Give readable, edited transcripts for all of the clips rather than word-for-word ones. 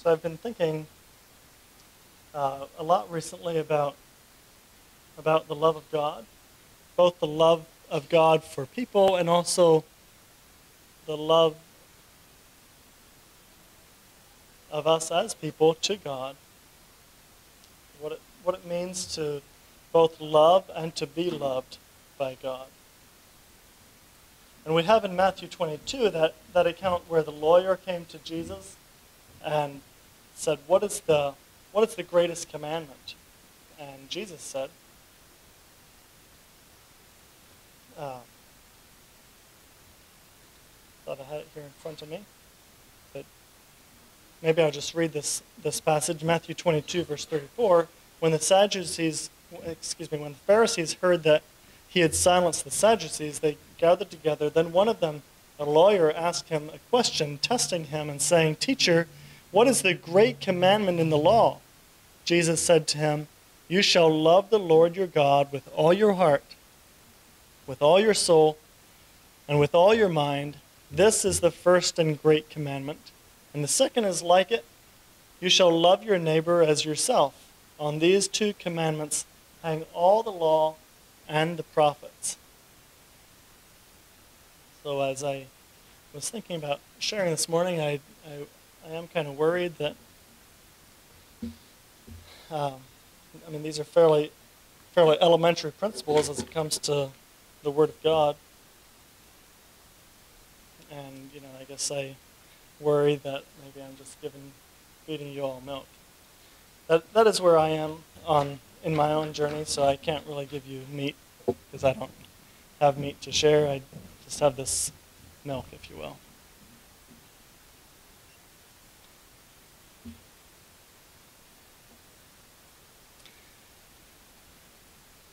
So I've been thinking a lot recently about the love of God, both the love of God for people and also the love of us as people to God. What it means to both love and to be loved by God. And we have in Matthew 22 that account where the lawyer came to Jesus and said, what is the greatest commandment? And Jesus said, thought I had it here in front of me, but maybe I'll just read this passage, Matthew 22, verse 34. When the Pharisees heard that he had silenced the Sadducees, they gathered together. Then one of them, a lawyer, asked him a question, testing him and saying, "Teacher, what is the great commandment in the law?" Jesus said to him, "You shall love the Lord your God with all your heart, with all your soul, and with all your mind. This is the first and great commandment. And the second is like it. You shall love your neighbor as yourself. On these two commandments hang all the law and the prophets." So as I was thinking about sharing this morning, I am kind of worried that, these are fairly elementary principles as it comes to the Word of God. And, I guess I worry that maybe I'm just feeding you all milk. That is where I am in my own journey, so I can't really give you meat because I don't have meat to share. I just have this milk, if you will.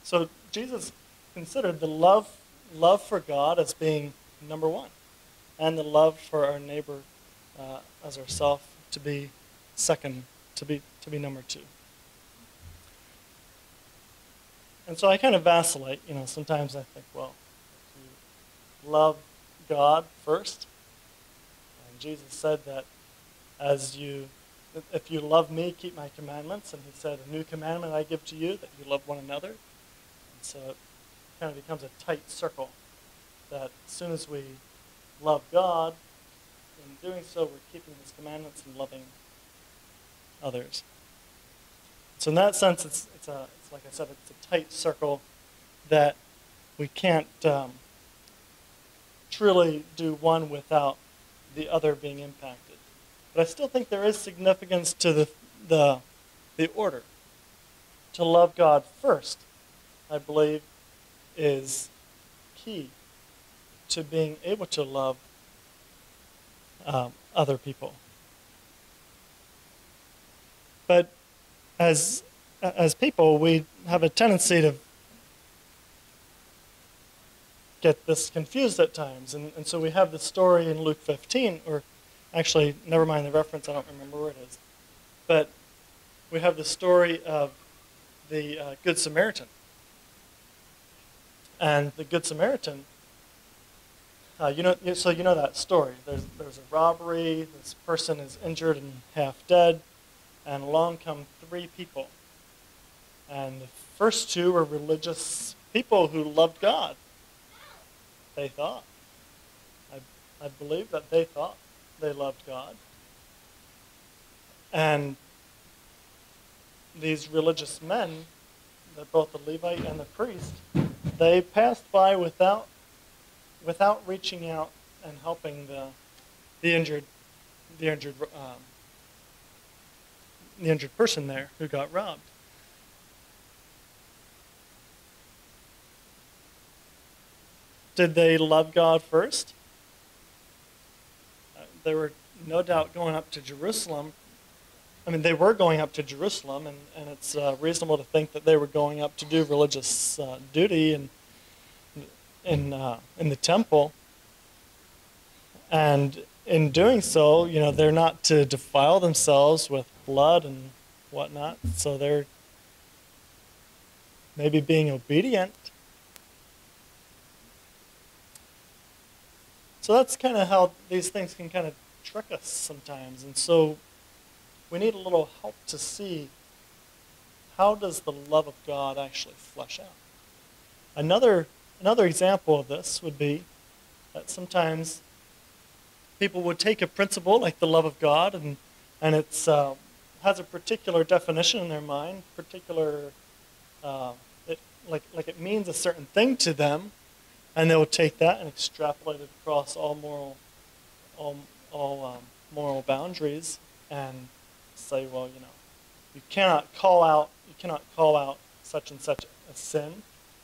So Jesus considered the love for God as being number one, and the love for our neighbor as ourselves to be second, to be number two. And so I kind of vacillate. Sometimes I think, well, if you love God first, and Jesus said that if you love me, keep my commandments, and he said, a new commandment I give to you, that you love one another. And so it kind of becomes a tight circle, that as soon as we love God, in doing so, we're keeping his commandments and loving others. So in that sense, it's like I said, it's a tight circle that we can't truly do one without the other being impacted. But I still think there is significance to the order. To love God first, I believe, is key to being able to love other people. But as people, we have a tendency to get this confused at times. And so we have this story in Luke 15, or actually, never mind the reference, I don't remember where it is. But we have the story of the Good Samaritan. And the Good Samaritan, so you know that story. There's a robbery, this person is injured and half dead, and along come three people. And the first two were religious people who loved God. They thought. I believe that they thought they loved God. And these religious men, both the Levite and the priest, they passed by without reaching out and helping the injured person there who got robbed. Did they love God first? They were no doubt going up to Jerusalem. They were going up to Jerusalem, and it's reasonable to think that they were going up to do religious duty in the temple. And in doing so, they're not to defile themselves with blood and whatnot. So they're maybe being obedient. So that's kind of how these things can kind of trick us sometimes. And so we need a little help to see how does the love of God actually flesh out. Another example of this would be that sometimes people would take a principle like the love of God, and it's has a particular definition in their mind, like it means a certain thing to them, and they will take that and extrapolate it across all moral boundaries, and say, well, you cannot call out such and such a sin,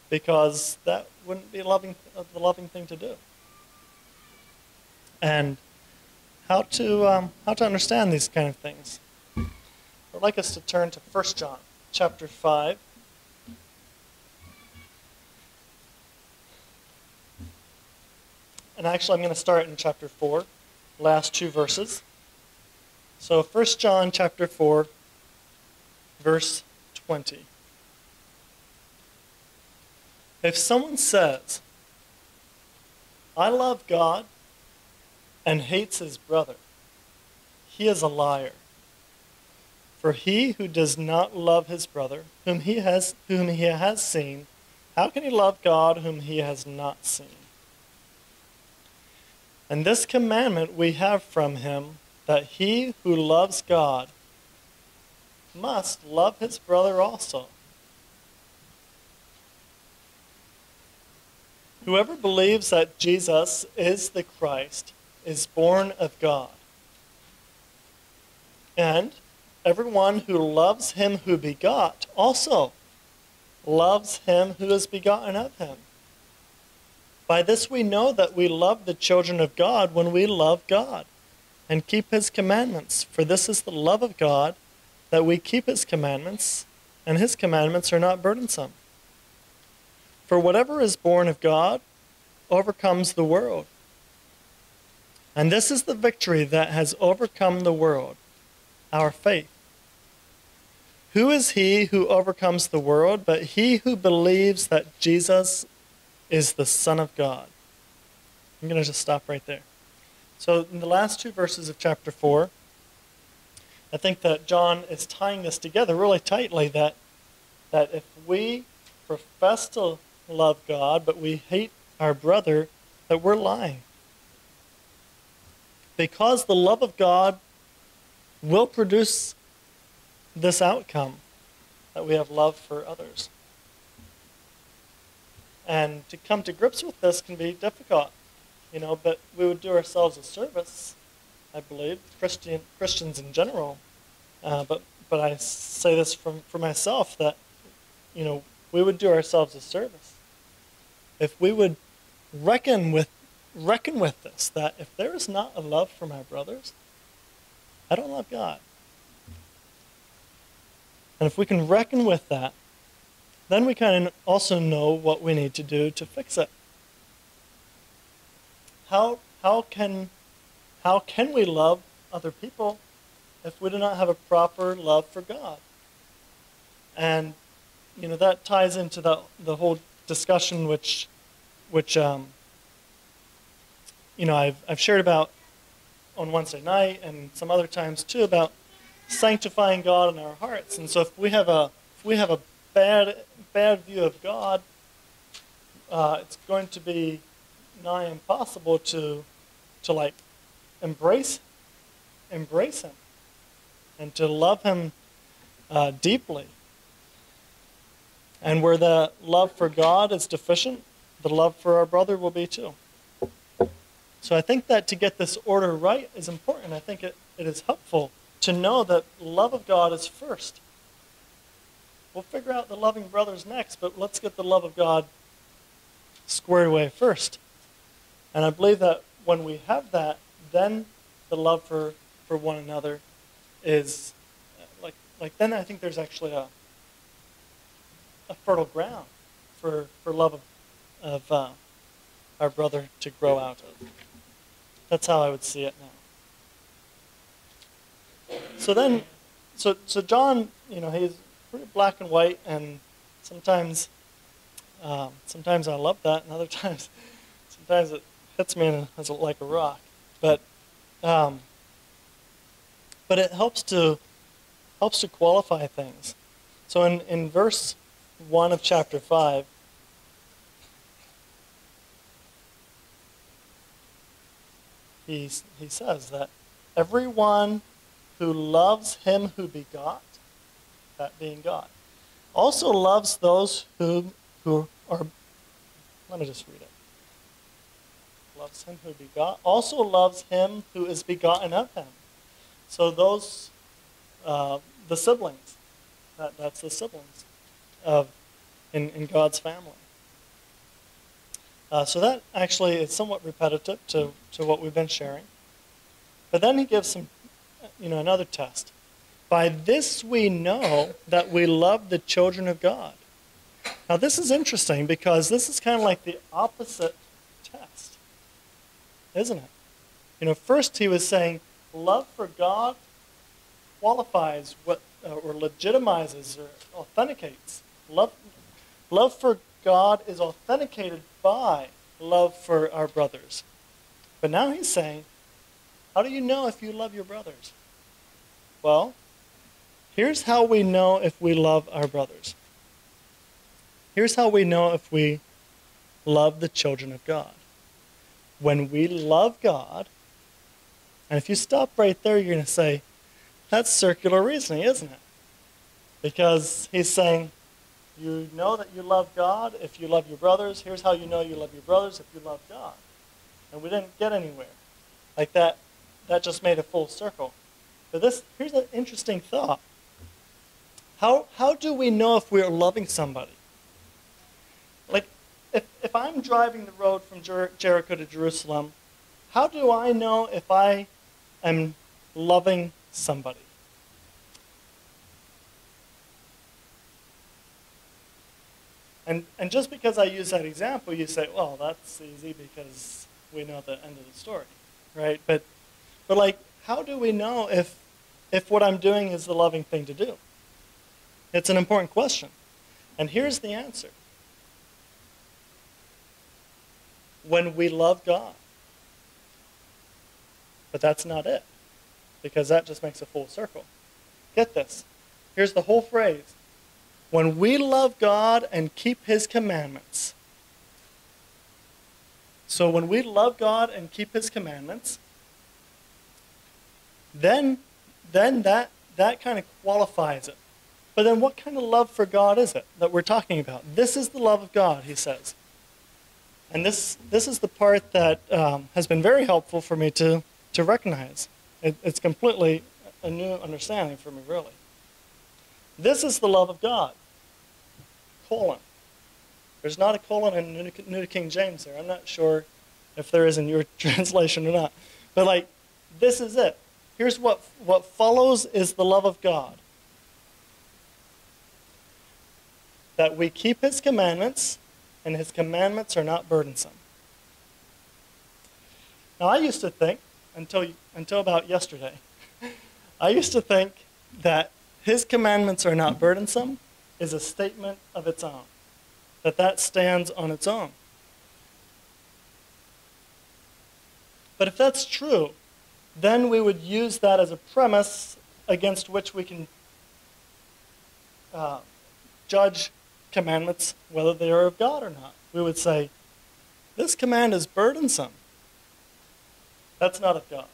because that wouldn't be the loving thing to do. And how to understand these kind of things. I'd like us to turn to 1 John chapter 5. And actually, I'm going to start in chapter 4, last two verses. So 1 John chapter 4, verse 20. If someone says, I love God, and hates his brother, he is a liar. For he who does not love his brother, whom he has seen, how can he love God whom he has not seen? And this commandment we have from him, that he who loves God must love his brother also. Whoever believes that Jesus is the Christ is born of God. And everyone who loves him who begot also loves him who is begotten of him. By this we know that we love the children of God when we love God and keep his commandments. For this is the love of God, that we keep his commandments, and his commandments are not burdensome. For whatever is born of God overcomes the world. And this is the victory that has overcome the world, our faith. Who is he who overcomes the world but he who believes that Jesus is the Son of God? I'm going to just stop right there. So in the last two verses of chapter 4, I think that John is tying this together really tightly, that if we profess to love God but we hate our brother, that we're lying. Because the love of God will produce this outcome, that we have love for others. And to come to grips with this can be difficult, but we would do ourselves a service, I believe, Christians in general. But I say this for myself, that, we would do ourselves a service if we would reckon with this, that if there is not a love for my brothers, I don't love God. And if we can reckon with that, then we kind of also know what we need to do to fix it. How can we love other people if we do not have a proper love for God? And that ties into the whole discussion which I've shared about on Wednesday night and some other times too, about sanctifying God in our hearts. And so if we have a bad view of God, it's going to be nigh impossible to embrace him and to love him deeply. And where the love for God is deficient, the love for our brother will be too. So I think that to get this order right is important. I think it is helpful to know that love of God is first. We'll figure out the loving brothers next, but let's get the love of God squared away first. And I believe that when we have that, then the love for one another is then I think there's actually a fertile ground for love of our brother to grow out of. That's how I would see it now. So John, he's pretty black and white, and sometimes I love that, and other times it hits me like a rock. But it helps to helps to qualify things. So in verse 1 of chapter 5, he says that everyone who loves him who begot, that being God, also loves those who are, let me just read it. Loves him who begot, also loves him who is begotten of him. So those, the siblings, that's the siblings in God's family. So that actually is somewhat repetitive to what we've been sharing. But then he gives some, another test. By this we know that we love the children of God. Now this is interesting because this is kind of like the opposite test, isn't it? First he was saying love for God qualifies what or legitimizes or authenticates. Love for God is authenticated by love for our brothers. But now he's saying, how do you know if you love your brothers? Well, here's how we know if we love our brothers. Here's how we know if we love the children of God. When we love God, and if you stop right there, you're going to say, that's circular reasoning, isn't it? Because he's saying, you know that you love God if you love your brothers. Here's how you know you love your brothers if you love God. And we didn't get anywhere. Like that just made a full circle. But here's an interesting thought. How do we know if we're loving somebody? Like, if I'm driving the road from Jericho to Jerusalem, how do I know if I am loving somebody? And just because I use that example, you say, well, that's easy because we know the end of the story, right? But like, how do we know if what I'm doing is the loving thing to do? It's an important question. And here's the answer. When we love God. But that's not it, because that just makes a full circle. Get this. Here's the whole phrase. When we love God and keep his commandments. So when we love God and keep his commandments, then that kind of qualifies it. But then what kind of love for God is it that we're talking about? This is the love of God, he says. And this is the part that has been very helpful for me to recognize. It's completely a new understanding for me, really. This is the love of God. Colon. There's not a colon in New King James there. I'm not sure if there is in your translation or not. But like, this is it. Here's what follows is the love of God. That we keep his commandments, and his commandments are not burdensome. Now I used to think, until about yesterday, I used to think that his commandments are not burdensome is a statement of its own. That stands on its own. But if that's true, then we would use that as a premise against which we can judge commandments, whether they are of God or not. We would say, this command is burdensome. That's not of God.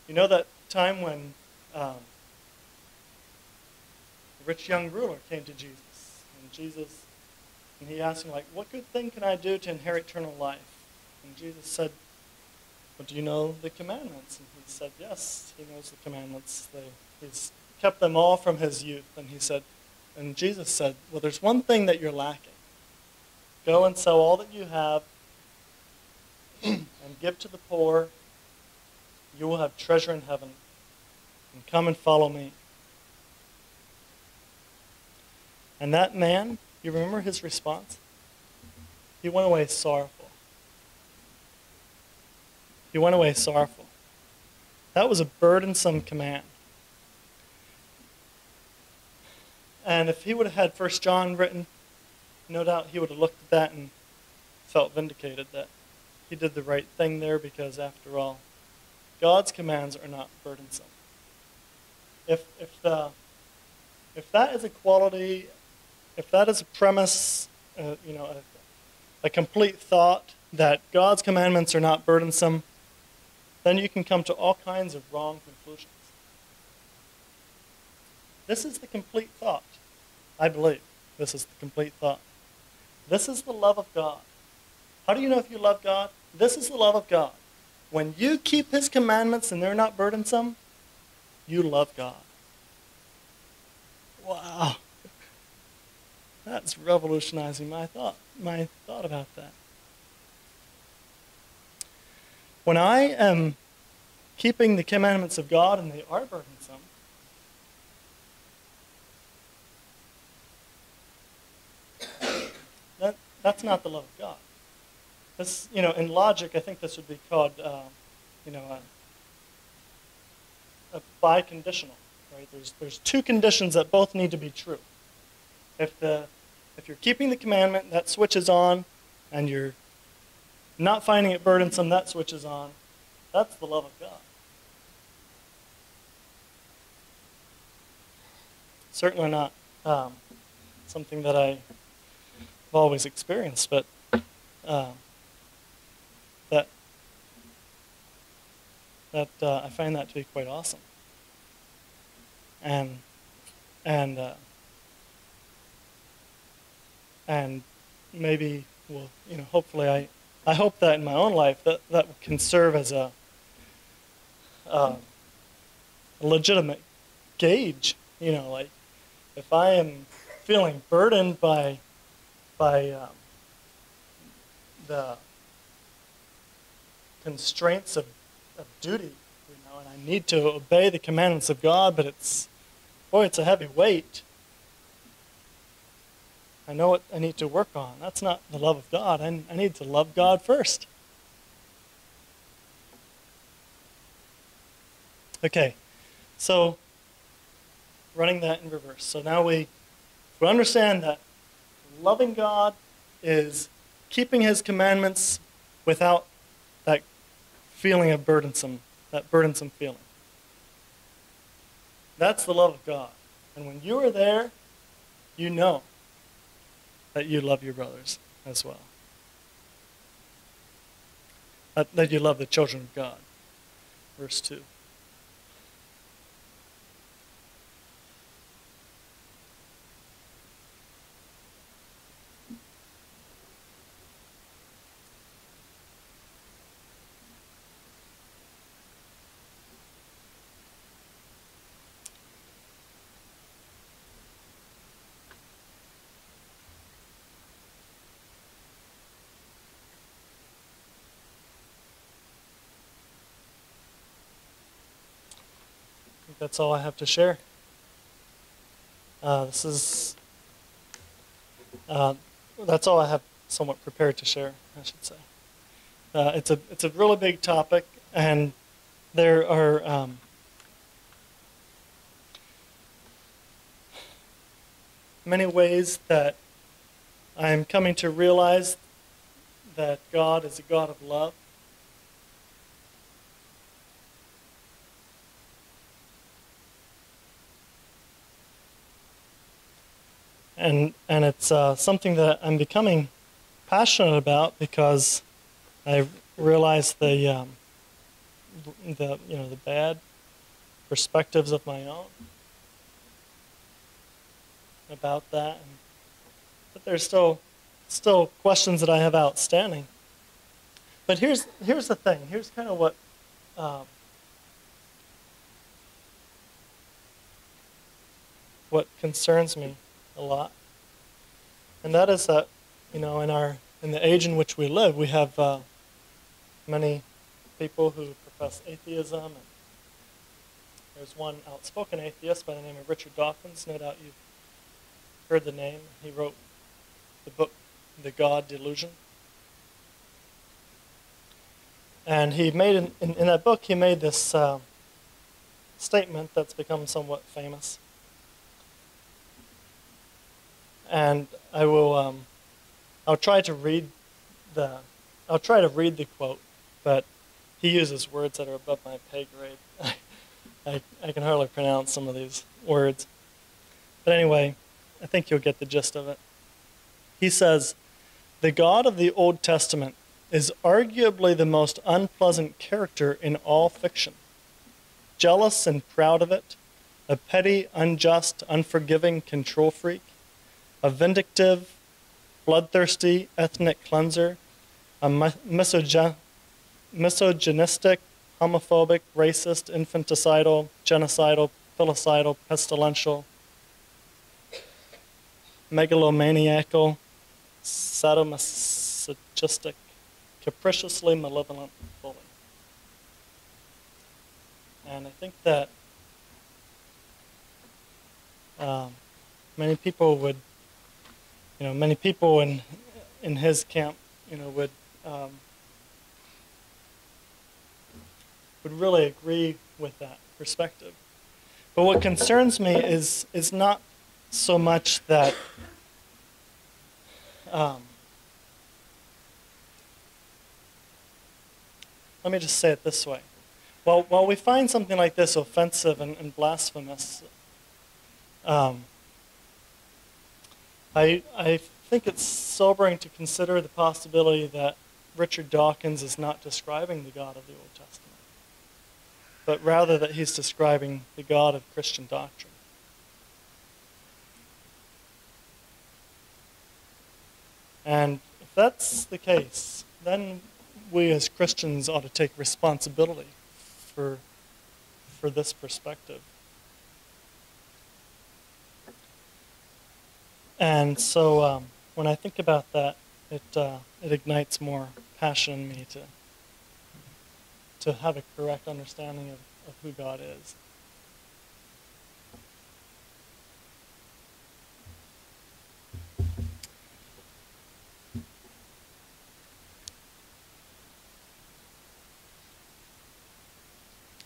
You know that time when the rich young ruler came to Jesus, and he asked him, like, what good thing can I do to inherit eternal life? And Jesus said, well, do you know the commandments? And he said, yes, he knows the commandments. He's kept them all from his youth. And Jesus said, well, there's one thing that you're lacking. Go and sell all that you have and give to the poor. You will have treasure in heaven. And come and follow me. And that man, you remember his response? He went away sorrowful. He went away sorrowful. That was a burdensome command. And if he would have had 1 John written, no doubt he would have looked at that and felt vindicated that he did the right thing there, because after all, God's commands are not burdensome. If that is a quality, if that is a premise, a complete thought that God's commandments are not burdensome, then you can come to all kinds of wrong conclusions. This is the complete thought. I believe this is the complete thought. This is the love of God. How do you know if you love God? This is the love of God. When you keep His commandments and they're not burdensome, you love God. Wow. That's revolutionizing my thought about that. When I am keeping the commandments of God and they are burdensome, that's not the love of God. This, in logic, I think this would be called, a biconditional. Right? There's two conditions that both need to be true. If you're keeping the commandment, that switches on, and you're not finding it burdensome, that switches on. That's the love of God. Certainly not something that I've always experienced, but I find that to be quite awesome. And maybe, well, hopefully I hope that in my own life that can serve as a legitimate gauge. Like if I am feeling burdened by the constraints of duty, and I need to obey the commandments of God, but it's a heavy weight. I know what I need to work on. That's not the love of God. I need to love God first. Okay, so running that in reverse. So now we understand that loving God is keeping His commandments without that feeling of that burdensome feeling. That's the love of God. And when you are there, you know that you love your brothers as well. That you love the children of God. Verse 2. That's all I have to share. That's all I have somewhat prepared to share, I should say. It's a really big topic, and there are many ways that I'm coming to realize that God is a God of love. And it's something that I'm becoming passionate about because I realize the bad perspectives of my own about that, but there's still questions that I have outstanding. But here's the thing. Here's kind of what concerns me a lot, and that is that in the age in which we live, we have many people who profess atheism, and there's one outspoken atheist by the name of Richard Dawkins. No doubt you've heard the name. He wrote the book The God Delusion, and he made in that book he made this statement that's become somewhat famous. And I'll try to read the quote, but he uses words that are above my pay grade. I can hardly pronounce some of these words. But anyway, I think you'll get the gist of it. He says, the God of the Old Testament is arguably the most unpleasant character in all fiction. Jealous and proud of it, a petty, unjust, unforgiving control freak, a vindictive, bloodthirsty ethnic cleanser, a misogynistic, homophobic, racist, infanticidal, genocidal, filicidal, pestilential, megalomaniacal, sadomasochistic, capriciously malevolent bully. And I think that many people would, many people in his camp, would really agree with that perspective. But what concerns me is not so much that let me just say it this way. While we find something like this offensive and blasphemous, I think it's sobering to consider the possibility that Richard Dawkins is not describing the God of the Old Testament, but rather that he's describing the God of Christian doctrine. And if that's the case, then we as Christians ought to take responsibility for this perspective. And so when I think about that, it ignites more passion in me to have a correct understanding of who God is.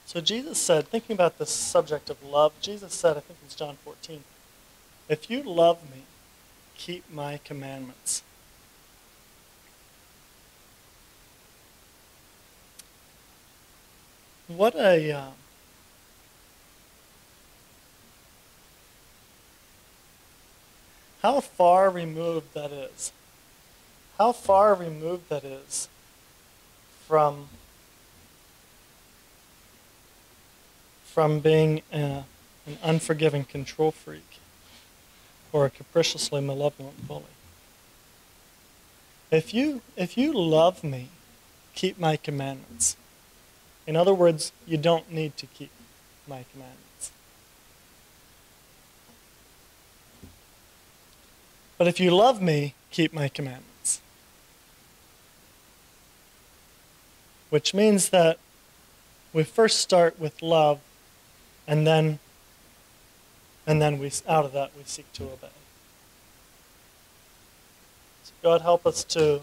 So Jesus said, thinking about this subject of love, Jesus said, I think it's John 14, if you love me, keep my commandments. What a how far removed that is. How far removed that is from being an unforgiving control freak or a capriciously malevolent bully. If you love me, keep my commandments. In other words, you don't need to keep my commandments. But if you love me, keep my commandments. Which means that we first start with love, and then we, out of that, we seek to obey. So God help us to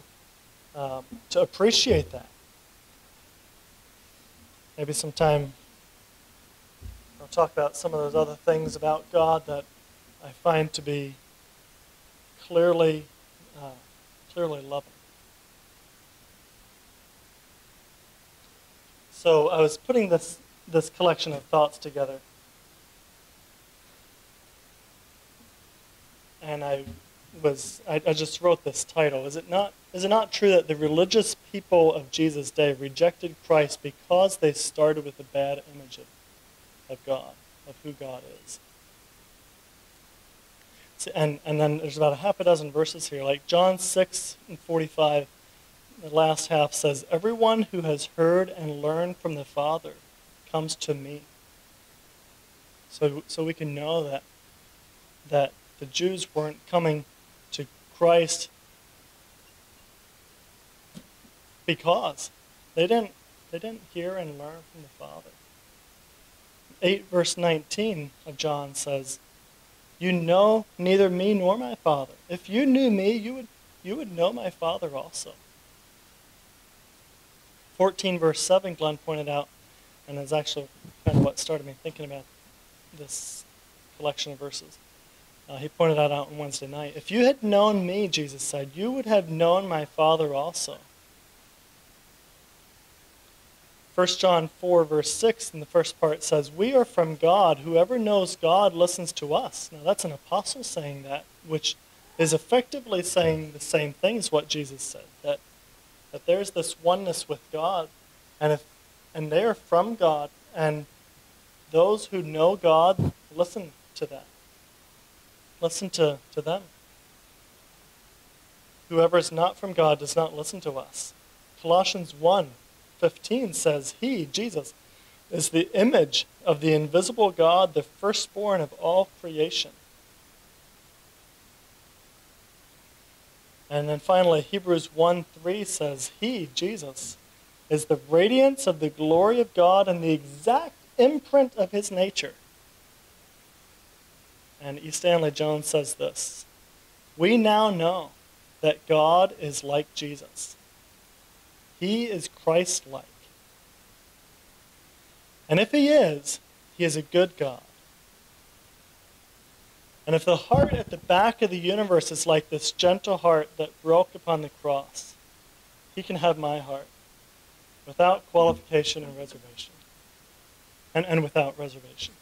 appreciate that. Maybe sometime I'll talk about some of those other things about God that I find to be clearly loving. So I was putting this collection of thoughts together, and I just wrote this title. Is it not true that the religious people of Jesus' day rejected Christ because they started with a bad image of God, of who God is? So, and then there's about a half a dozen verses here, like John 6:45. The last half says, everyone who has heard and learned from the Father comes to me. So we can know that the Jews weren't coming to Christ because they didn't hear and learn from the Father. 8 verse 19 of John says, you know neither me nor my Father. If you knew me, you would know my Father also. 14 verse 7, Glenn pointed out, and is actually kind of what started me thinking about this collection of verses. He pointed that out on Wednesday night. If you had known me, Jesus said, you would have known my Father also. 1 John 4, verse 6, in the first part says, "We are from God. Whoever knows God listens to us." Now that's an apostle saying that, which is effectively saying the same thing as what Jesus said, that there's this oneness with God, and they are from God, and those who know God listen to that. Listen to them. Whoever is not from God does not listen to us. Colossians 1:15 says, "He, Jesus, is the image of the invisible God, the firstborn of all creation." And then finally, Hebrews 1:3 says, "He, Jesus, is the radiance of the glory of God and the exact imprint of his nature." And E. Stanley Jones says this, "We now know that God is like Jesus. He is Christ-like. And if he is a good God. And if the heart at the back of the universe is like this gentle heart that broke upon the cross, he can have my heart without qualification and reservation. And without reservation."